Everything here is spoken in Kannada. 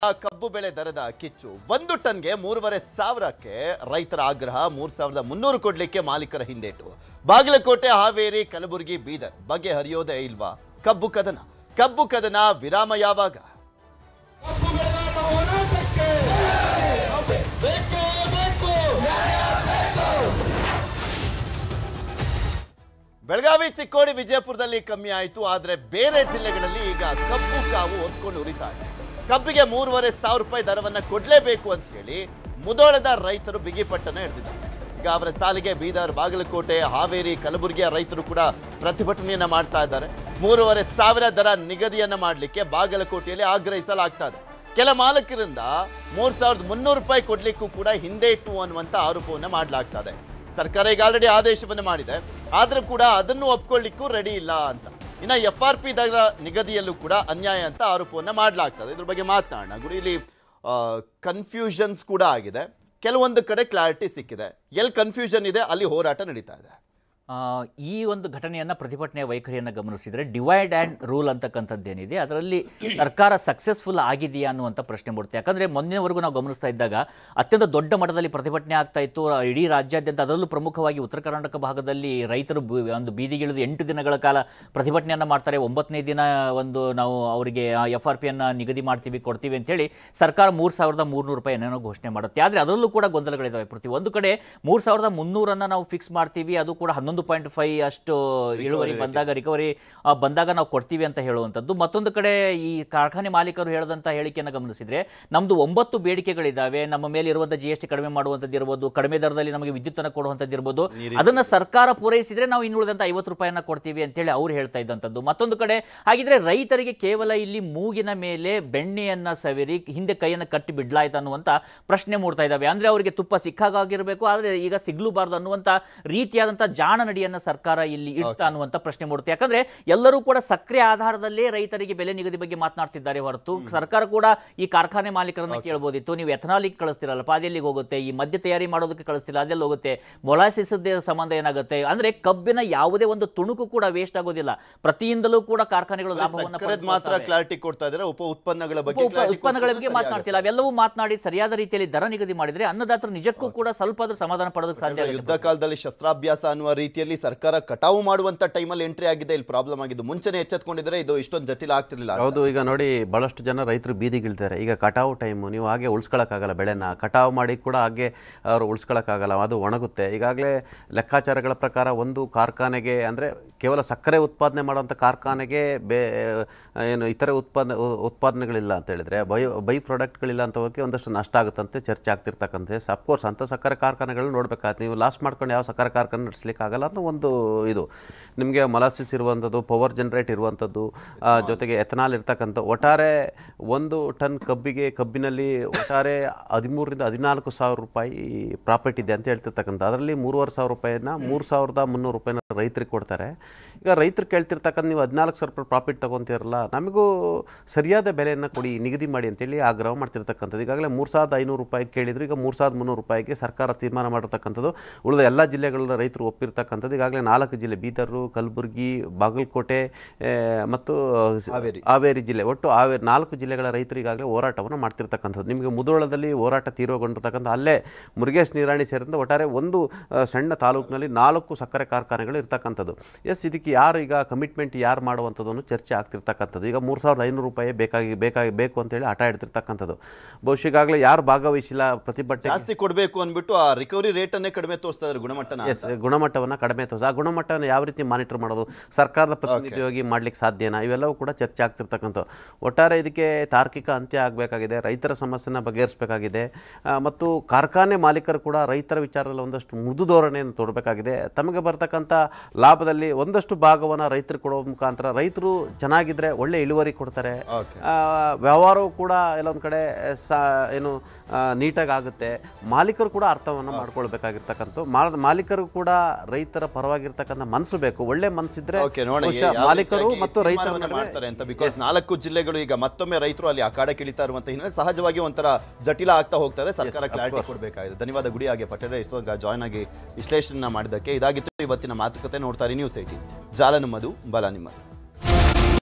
ಕಬ್ಬು ಬೆಳೆ ದರದ ಕಿಚ್ಚು 1 ಟನ್ಗೆ 3,500ಕ್ಕೆ ರೈತರ ಆಗ್ರಹ 3,300 ಕೊಡ್ಲಿಕ್ಕೆ ಮಾಲೀಕರ ಹಿಂದೇಟು ಬಾಗಲಕೋಟೆ ಹಾವೇರಿ ಕಲಬುರಗಿ ಬೀದರ್ ಬಗೆಹರಿಯೋದೇ ಇಲ್ವಾ ಕಬ್ಬು ಕದನ ವಿರಾಮ ಯಾವಾಗ ಬೆಳಗಾವಿ ಚಿಕ್ಕೋಡಿ ವಿಜಯಪುರದಲ್ಲಿ ಕಮ್ಮಿ ಆಯಿತು ಆದರೆ ಬೇರೆ ಜಿಲ್ಲೆಗಳಲ್ಲಿ ಈಗ ಕಬ್ಬು ಕಾವು ಹೊತ್ಕೊಂಡು ಉರಿತಾ ಇದೆ ಕಬ್ಬಿಗೆ 3,500 ರೂಪಾಯಿ ದರವನ್ನ ಕೊಡಲೇಬೇಕು ಅಂತ ಹೇಳಿ ಮುಧೋಳದ ರೈತರು ಬಿಗಿಪಟ್ಟನ್ನು ಹಿಡಿದಿದ್ದಾರೆ ಈಗ ಅವರ ಸಾಲಿಗೆ ಬೀದರ್ ಬಾಗಲಕೋಟೆ ಹಾವೇರಿ ಕಲಬುರಗಿಯ ರೈತರು ಕೂಡ ಪ್ರತಿಭಟನೆಯನ್ನ ಮಾಡ್ತಾ ಇದ್ದಾರೆ 3,500 ದರ ನಿಗದಿಯನ್ನ ಮಾಡಲಿಕ್ಕೆ ಬಾಗಲಕೋಟೆಯಲ್ಲಿ ಆಗ್ರಹಿಸಲಾಗ್ತಾ ಇದೆ ಕೆಲ ಮಾಲಕರಿಂದ 3,300 ರೂಪಾಯಿ ಕೊಡ್ಲಿಕ್ಕೂ ಕೂಡ ಹಿಂದೇಟು ಅನ್ನುವಂತ ಆರೋಪವನ್ನು ಮಾಡಲಾಗ್ತಾ ಇದೆ ಸರ್ಕಾರ ಈಗ ಆಲ್ರೆಡಿ ಆದೇಶವನ್ನು ಮಾಡಿದೆ ಆದ್ರೂ ಕೂಡ ಅದನ್ನು ಒಪ್ಕೊಳ್ಳಿಕ್ಕೂ ರೆಡಿ ಇಲ್ಲ ಅಂತ ಇನ್ನು FRP ದರ ನಿಗದಿಯಲ್ಲೂ ಕೂಡ ಅನ್ಯಾಯ ಅಂತ ಆರೋಪವನ್ನು ಮಾಡಲಾಗ್ತದೆ ಇದ್ರ ಬಗ್ಗೆ ಮಾತನಾಡೋಣ ಗುಡಿ ಇಲ್ಲಿ ಕನ್ಫ್ಯೂಷನ್ಸ್ ಕೂಡ ಆಗಿದೆ ಕೆಲವೊಂದು ಕಡೆ ಕ್ಲಾರಿಟಿ ಸಿಕ್ಕಿದೆ ಎಲ್ಲಿ ಕನ್ಫ್ಯೂಷನ್ ಇದೆ ಅಲ್ಲಿ ಹೋರಾಟ ನಡೀತಾ ಇದೆ ಈ ಒಂದು ಘಟನೆಯನ್ನು ಪ್ರತಿಭಟನೆಯ ವೈಖರಿಯನ್ನು ಗಮನಿಸಿದರೆ ಡಿವೈಡ್ ಆ್ಯಂಡ್ ರೂಲ್ ಅಂತಕ್ಕಂಥದ್ದೇನಿದೆ ಅದರಲ್ಲಿ ಸರ್ಕಾರ ಸಕ್ಸಸ್ಫುಲ್ ಆಗಿದೆಯಾ ಅನ್ನುವಂಥ ಪ್ರಶ್ನೆ ಮೂಡುತ್ತೆ ಯಾಕಂದರೆ ಮೊನ್ನೆವರೆಗೂ ನಾವು ಗಮನಿಸ್ತಾ ಇದ್ದಾಗ ಅತ್ಯಂತ ದೊಡ್ಡ ಮಟ್ಟದಲ್ಲಿ ಪ್ರತಿಭಟನೆ ಆಗ್ತಾ ಇತ್ತು ಇಡೀ ರಾಜ್ಯಾದ್ಯಂತ ಅದರಲ್ಲೂ ಪ್ರಮುಖವಾಗಿ ಉತ್ತರ ಕರ್ನಾಟಕ ಭಾಗದಲ್ಲಿ ರೈತರು ಒಂದು ಬೀದಿಗಿಳಿದು 8 ದಿನಗಳ ಕಾಲ ಪ್ರತಿಭಟನೆಯನ್ನು ಮಾಡ್ತಾರೆ 9ನೇ ದಿನ ಒಂದು ನಾವು ಅವರಿಗೆ FRPಯನ್ನು ನಿಗದಿ ಮಾಡ್ತೀವಿ ಕೊಡ್ತೀವಿ ಅಂತೇಳಿ ಸರ್ಕಾರ 3,300 ರೂಪಾಯಿ ಏನೇನೋ ಘೋಷಣೆ ಮಾಡುತ್ತೆ ಆದರೆ ಅದರಲ್ಲೂ ಕೂಡ ಗೊಂದಲಗಳಿದ್ದಾವೆ ಪ್ರತಿ ಒಂದು ಕಡೆ 3,300 ನಾವು ಫಿಕ್ಸ್ ಮಾಡ್ತೀವಿ ಅದು ಕೂಡ 11.5 ಅಷ್ಟು ಇಳುವರಿ ಬಂದಾಗ ರಿಕವರಿ ಬಂದಾಗ ನಾವು ಕೊಡ್ತೀವಿ ಅಂತ ಹೇಳುವಂಥದ್ದು ಮತ್ತೊಂದು ಕಡೆ ಈ ಕಾರ್ಖಾನೆ ಮಾಲೀಕರು ಹೇಳಿದಂಥ ಹೇಳಿಕೆಯನ್ನು ಗಮನಿಸಿದ್ರೆ ನಮ್ದು 9 ಬೇಡಿಕೆಗಳಿದ್ದಾವೆ ನಮ್ಮ ಮೇಲೆ ಇರುವಂಥ GST ಕಡಿಮೆ ಮಾಡುವಂಥದ್ದು ಇರ್ಬೋದು ಕಡಿಮೆ ದರದಲ್ಲಿ ನಮಗೆ ವಿದ್ಯುತ್ತನ್ನು ಕೊಡುವಂಥದ್ದು ಇರ್ಬೋದು ಅದನ್ನು ಸರ್ಕಾರ ಪೂರೈಸಿದ್ರೆ ನಾವು ಇನ್ನುಳಿದಂಥ 50 ರೂಪಾಯಿಯನ್ನು ಕೊಡ್ತೀವಿ ಅಂತೇಳಿ ಅವ್ರು ಹೇಳ್ತಾ ಇದ್ದಂಥದ್ದು ಮತ್ತೊಂದು ಕಡೆ ಹಾಗಿದ್ರೆ ರೈತರಿಗೆ ಕೇವಲ ಇಲ್ಲಿ ಮೂಗಿನ ಮೇಲೆ ಬೆಣ್ಣೆಯನ್ನು ಸವಿರಿ ಹಿಂದೆ ಕೈಯನ್ನು ಕಟ್ಟಿ ಬಿಡ್ಲಾಯ್ತು ಅನ್ನುವಂಥ ಪ್ರಶ್ನೆ ಮೂಡ್ತಾ ಇದ್ದಾವೆ ಅಂದ್ರೆ ಅವರಿಗೆ ತುಪ್ಪ ಸಿಕ್ಕಾಗಿರಬೇಕು ಆದರೆ ಈಗ ಸಿಗ್ಲೂಬಾರ್ದು ಅನ್ನುವಂಥ ರೀತಿಯಾದಂಥ ಜಾಣ ನಡಿಯನ್ನ ಸರ್ಕಾರ ಇಲ್ಲಿ ಇಡ್ತಾ ಅನ್ನುವಂಥ ಪ್ರಶ್ನೆ ಮೂಡುತ್ತೆ ಯಾಕಂದ್ರೆ ಎಲ್ಲರೂ ಕೂಡ ಸಕ್ರಿಯ ಆಧಾರದಲ್ಲೇ ರೈತರಿಗೆ ಬೆಲೆ ನಿಗದಿ ಬಗ್ಗೆ ಮಾತನಾಡ್ತಿದ್ದಾರೆ ಹೊರತು ಸರ್ಕಾರ ಕೂಡ ಈ ಕಾರ್ಖಾನೆ ಮಾಲೀಕರನ್ನ ಕೇಳಬಹುದಿತ್ತು ನೀವು ಎಥನಾಲಿಗೆ ಕಳಿಸ್ತಿರಲ್ಲಪ್ಪ ಅದೆಲ್ಲಿಗೆ ಹೋಗುತ್ತೆ ಈ ಮದ್ಯ ತಯಾರಿ ಮಾಡೋದಕ್ಕೆ ಕಳಿಸ್ತಿಲ್ಲ ಅದೆಲ್ಲಿ ಹೋಗುತ್ತೆ ಮೊಲಾಸಿಸ್ ಸಂಬಂಧ ಏನಾಗುತ್ತೆ ಅಂದ್ರೆ ಕಬ್ಬಿನ ಯಾವುದೇ ಒಂದು ತುಣುಕು ಕೂಡ ವೇಸ್ಟ್ ಆಗೋದಿಲ್ಲ ಪ್ರತಿಯಿಂದಲೂ ಕೂಡ ಕಾರ್ಖಾನೆಗಳು ಲಾಭವನ್ನು ಮಾತ್ರ ಕ್ಲಾರಿಟಿ ಕೊಡ್ತಾ ಇದ್ದಾರೆ ಉತ್ಪನ್ನಗಳ ಬಗ್ಗೆ ಮಾತನಾಡ್ತಿಲ್ಲ ಅವೆಲ್ಲವೂ ಮಾತನಾಡಿ ಸರಿಯಾದ ರೀತಿಯಲ್ಲಿ ದರ ನಿಗದಿ ಮಾಡಿದ್ರೆ ಅನ್ನದಾತರು ನಿಜಕ್ಕೂ ಕೂಡ ಸ್ವಲ್ಪ ಆದ್ರೂ ಸಮಾಧಾನ ಪಡೋದಕ್ಕೆ ಸಾಧ್ಯ ಯುದ್ಧ ಕಾಲದಲ್ಲಿ ಶಸ್ತ್ರಾಭ್ಯಾಸ ಅನ್ನುವ ರೀತಿಯಲ್ಲಿ ಸರ್ಕಾರ ಕಟಾವು ಮಾಡುವಂತ ಟೈಮಲ್ಲಿ ಎಂಟ್ರಿ ಆಗಿದೆ ಇಲ್ಲಿ ಪ್ರಾಬ್ಲಮ್ ಆಗಿದ್ದು ಮುಂಚೆನೆ ಎಚ್ಚೆತ್ಕೊಂಡಿದ್ರೆ ಇದು ಇಷ್ಟೊಂದು ಜಟಿಲ ಆಗ್ತಿರ್ಲಿಲ್ಲ ಹೌದು ಈಗ ನೋಡಿ ಬಹಳಷ್ಟು ಜನ ರೈತರು ಬೀದಿಗಿಳ್ತಾರೆ ಈಗ ಕಟಾವು ಟೈಮು ನೀವು ಹಾಗೆ ಉಳಿಸ್ಕೊಳ್ಳೋಕ್ಕಾಗಲ್ಲ ಬೆಳೆನ ಕಟಾವು ಮಾಡಿ ಕೂಡ ಹಾಗೆ ಅವರು ಉಳಿಸ್ಕೊಳ್ಳೋಕ್ಕಾಗಲ್ಲ ಅದು ಒಣಗುತ್ತೆ ಈಗಾಗಲೇ ಲೆಕ್ಕಾಚಾರಗಳ ಪ್ರಕಾರ ಒಂದು ಕಾರ್ಖಾನೆಗೆ ಅಂದರೆ ಕೇವಲ ಸಕ್ಕರೆ ಉತ್ಪಾದನೆ ಮಾಡುವಂಥ ಕಾರ್ಖಾನೆಗೆ ಏನು ಇತರೆ ಉತ್ಪಾದನೆಗಳಿಲ್ಲ ಅಂತ ಹೇಳಿದ್ರೆ ಬೈ ಪ್ರಾಡಕ್ಟ್ಗಳಿಲ್ಲ ಅಂತ ಹೋಗಿ ಒಂದಷ್ಟು ನಷ್ಟ ಆಗುತ್ತಂತೆ ಚರ್ಚೆ ಆಗ್ತಿರ್ತಕ್ಕಂಥ ಅಫ್ಕೋರ್ಸ್ ಅಂಥ ಸಕ್ಕರೆ ಕಾರ್ಖಾನೆಗಳು ನೋಡಬೇಕಾಗುತ್ತೆ ನೀವು ಲಾಸ್ಟ್ ಮಾಡ್ಕೊಂಡು ಯಾವ ಸಕ್ಕರೆ ಕಾರ್ಖಾನೆ ನಡೆಸಲಿಕ್ಕೆ ಆಗಲ್ಲ ಅಂತ ಒಂದು ಇದು ನಿಮಗೆ ಮೊಲಾಸಿಸ್ ಇರುವಂಥದ್ದು ಪವರ್ ಜನರೇಟ್ ಇರುವಂಥದ್ದು ಜೊತೆಗೆ ಎಥನಾಲ್ ಇರ್ತಕ್ಕಂಥ ಒಟ್ಟಾರೆ 1 ಟನ್ ಕಬ್ಬಿನಲ್ಲಿ ಒಟ್ಟಾರೆ 13,000 ರಿಂದ 14,000 ರೂಪಾಯಿ ಪ್ರಾಫಿಟ್ ಇದೆ ಅಂತ ಹೇಳ್ತಿರ್ತಕ್ಕಂಥ ಅದರಲ್ಲಿ 3,500 ರೂಪಾಯಿನ 3,300 ರೂಪಾಯಿನ ರೈತರಿಗೆ ಕೊಡ್ತಾರೆ ಈಗ ರೈತರು ಕೇಳ್ತಿರ್ತಕ್ಕಂಥ ನೀವು 14,000 ರೂಪಾಯಿ ಪ್ರಾಫಿಟ್ ತೊಗೊತೀರಲ್ಲ ನಮಗೂ ಸರಿಯಾದ ಬೆಲೆಯನ್ನು ಕೊಡಿ ನಿಗದಿ ಮಾಡಿ ಅಂತೇಳಿ ಆಗ್ರಹ ಮಾಡ್ತಿರ್ತಕ್ಕಂಥದ್ದು ಈಗಾಗಲೇ 3,500 ರೂಪಾಯಿ ಕೇಳಿದ್ರು ಈಗ 3,300 ರೂಪಾಯಿಗೆ ಸರ್ಕಾರ ತೀರ್ಮಾನ ಮಾಡಿರ್ತಕ್ಕಂಥದ್ದು ಉಳಿದ ಎಲ್ಲ ಜಿಲ್ಲೆಗಳ ರೈತರು ಒಪ್ಪಿರ್ತಕ್ಕಂಥದ್ದು ಈಗಾಗಲೇ 4 ಜಿಲ್ಲೆ ಬೀದರು ಕಲಬುರಗಿ ಬಾಗಲಕೋಟೆ ಮತ್ತು ಹಾವೇರಿ ಜಿಲ್ಲೆ ಒಟ್ಟು 4 ಜಿಲ್ಲೆಗಳ ರೈತರು ಈಗಾಗಲೇ ಹೋರಾಟವನ್ನು ಮಾಡ್ತಿರ್ತಕ್ಕಂಥದ್ದು ನಿಮಗೆ ಮುಧೋಳದಲ್ಲಿ ಹೋರಾಟ ತೀವ್ರಗೊಂಡಿರ್ತಕ್ಕಂಥ ಅಲ್ಲೇ ಮುರುಗೇಶ್ ನಿರಾಣಿ ಸೇರಿದಂತೆ ಒಟ್ಟಾರೆ ಒಂದು ಸಣ್ಣ ತಾಲೂಕಿನಲ್ಲಿ 4 ಸಕ್ಕರೆ ಕಾರ್ಖಾನೆಗಳು ಇರ್ತಕ್ಕಂಥದ್ದು ಇದಕ್ಕೆ ಯಾರು ಈಗ ಕಮಿಟ್ಮೆಂಟ್ ಯಾರು ಮಾಡುವಂಥದ್ದು ಚರ್ಚೆ ಆಗ್ತಿರ್ತಕ್ಕಂಥದ್ದು ಈಗ 3,500 ರೂಪಾಯಿ ಬೇಕು ಅಂತೇಳಿ ಹಠ ಇಡ್ತಿರ್ತಕ್ಕಂಥದ್ದು ಬಹುಶಃ ಈಗಾಗಲೇ ಯಾರು ಭಾಗವಹಿಸಿಲ್ಲ ಪ್ರತಿಭಟನೆ ಜಾಸ್ತಿ ಕೊಡಬೇಕು ಅಂದ್ಬಿಟ್ಟು ಆ ರಿಕವರಿ ರೇಟ್ ಅನ್ನೇ ಕಡಿಮೆ ತೋರಿಸ್ತಾ ಇದ್ದಾರೆ ಗುಣಮಟ್ಟವನ್ನು ಕಡಿಮೆ ತೋರಿಸ ಆ ಗುಣಮಟ್ಟವನ್ನು ಯಾವ ರೀತಿ ಮಾನಿಟರ್ ಮಾಡೋದು ಸರ್ಕಾರದ ಪ್ರತಿನಿಧಿಯಾಗಿ ಮಾಡ್ಲಿಕ್ಕೆ ಸಾಧ್ಯನಾ ಇವೆಲ್ಲವೂ ಕೂಡ ಚರ್ಚೆ ಆಗ್ತಿರ್ತಕ್ಕಂಥ ಒಟ್ಟಾರೆ ಇದಕ್ಕೆ ತಾರ್ಕಿಕ ಅಂತ್ಯ ಆಗಬೇಕಾಗಿದೆ ರೈತರ ಸಮಸ್ಯೆನ ಬಗೆಹರಿಸಬೇಕಾಗಿದೆ ಮತ್ತು ಕಾರ್ಖಾನೆ ಮಾಲೀಕರು ಕೂಡ ರೈತರ ವಿಚಾರದಲ್ಲಿ ಒಂದಷ್ಟು ಮೃದು ಧೋರಣೆಯನ್ನು ತೋಡಬೇಕಾಗಿದೆ ತಮಗೆ ಬರ್ತಕ್ಕಂಥ ಲಾಭದಲ್ಲಿ ಒಂದಷ್ಟು ಭಾಗವನ್ನು ರೈತರು ಕೊಡೋ ಮುಖಾಂತರ ರೈತರು ಚೆನ್ನಾಗಿದ್ರೆ ಒಳ್ಳೆ ಇಳುವರಿ ಕೊಡ್ತಾರೆ ವ್ಯವಹಾರವೂ ಕೂಡ ಎಲ್ಲೊಂದು ಕಡೆ ಏನು ನೀಟಾಗಿ ಆಗುತ್ತೆ ಮಾಲೀಕರು ಕೂಡ ಅರ್ಥವನ್ನು ಮಾಡ್ಕೊಳ್ಬೇಕಾಗಿರ್ತಕ್ಕಂಥ ಮಾಲೀಕರು ಕೂಡ ರೈತರ ಪರವಾಗಿರ್ತಕ್ಕಂಥ ಮನಸ್ಸು ಬೇಕು ಒಳ್ಳೆ ಮನಸ್ಸಿದ್ರೆ ಮಾಲೀಕರು ಮತ್ತು ರೈತರು ಮಾಡ್ತಾರೆ ಅಂತ ಬಿಕಾಸ್ 4 ಜಿಲ್ಲೆಗಳು ಈಗ ಮತ್ತೊಮ್ಮೆ ರೈತರು ಅಲ್ಲಿ ಅಖಾಡ ಕಿಳಿತಾ ಇರುವಂತ ಹಿನ್ನೆಲೆ ಸಹಜವಾಗಿ ಒಂಥರ ಜಟಿಲ ಆಗ್ತಾ ಹೋಗ್ತದೆ ಸರ್ಕಾರ ಕ್ಲಾರಿಟಿ ಕೊಡಬೇಕಾಗಿದೆ ಧನ್ಯವಾದ ಗುಡಿ ಹಾಗೆ ಪಟೇಲ್ ಇಷ್ಟೊಂದು ಜಾಯ್ನ್ ಆಗಿ ವಿಶ್ಲೇಷಣೆ ಮಾಡಿದ್ದಕ್ಕೆ ಇದಾಗಿತ್ತು ಇವತ್ತಿನ ಮಾತುಕತೆ ನೋಡ್ತಾರೆ ನ್ಯೂಸ್ 18 ಜಾಲ ನಮ್ಮದು ಬಲ ನಿಮ್ಮದು